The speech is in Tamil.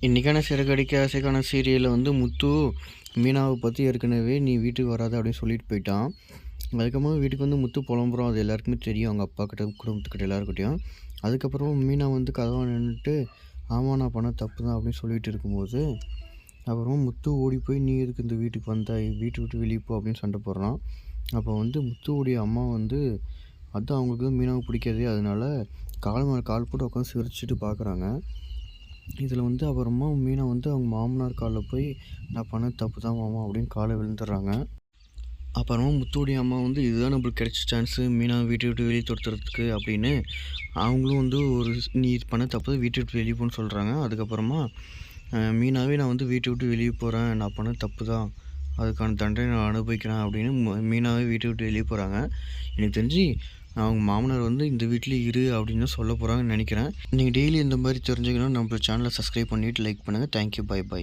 இன்றைக்கான சிறகடிக்க ஆசைக்கான சீரியலில் வந்து முத்து மீனாவை பற்றி ஏற்கனவே நீ வீட்டுக்கு வராத அப்படின்னு சொல்லிட்டு போயிட்டான். அதுக்கப்புறமா வீட்டுக்கு வந்து முத்து புலம்புறோம், அது எல்லாருக்குமே தெரியும், அவங்க அப்பா கிட்ட குடும்பத்துக்கிட்ட எல்லாருக்கிட்டையும். அதுக்கப்புறம் மீனா வந்து கதவை நின்றுட்டு ஆமாம் நான் பண்ண தப்பு தான் அப்படின்னு சொல்லிட்டு இருக்கும்போது அப்புறமா முத்து ஓடி போய் நீ எதுக்கு இந்த வீட்டுக்கு வந்த, வீட்டை விட்டு வெளியே போ அப்படின்னு சண்டை போடுறான். அப்போ வந்து முத்துவுடைய அம்மா வந்து அதுதான் அவங்களுக்கு தான் மீனாவை பிடிக்காதே, அதனால கால் மேலே கால் போட்டு உட்காந்து சிரிச்சுட்டு பார்க்குறாங்க. இதில் வந்து அப்புறமா மீனா வந்து அவங்க மாமனார் காலில் போய் நான் பண்ணது தப்பு தான் மாமா அப்படின்னு காலை விழுந்துடுறாங்க. அப்புறமா முத்துவுடைய அம்மா வந்து இதுதான் நம்மளுக்கு கிடைச்ச சான்ஸு மீனா வீட்டை விட்டு வெளியே துரத்துறதுக்கு அப்படின்னு அவங்களும் வந்து ஒரு நீ இது பண்ண தப்பு வீட்டை விட்டு வெளியே போன்னு சொல்கிறாங்க. அதுக்கப்புறமா மீனாவே நான் வந்து வீட்டை விட்டு வெளியே போகிறேன், நான் பண்ண தப்பு தான், அதுக்கான தண்டனை நான் அனுபவிக்கிறேன் அப்படின்னு மீனாவே வீட்டை விட்டு வெளியே போகிறாங்க. எனக்கு தெரிஞ்சு அவங்க மாமனார் வந்து இந்த வீட்டிலே இரு அப்படின்னு சொல்ல போகிறாங்கன்னு நினைக்கிறேன். நீங்கள் டெய்லி இந்த மாதிரி தெரிஞ்சுக்கணும், நம்ம சேனலை சப்ஸ்கிரைப் பண்ணிவிட்டு லைக் பண்ணுங்கள். Thank you, bye by.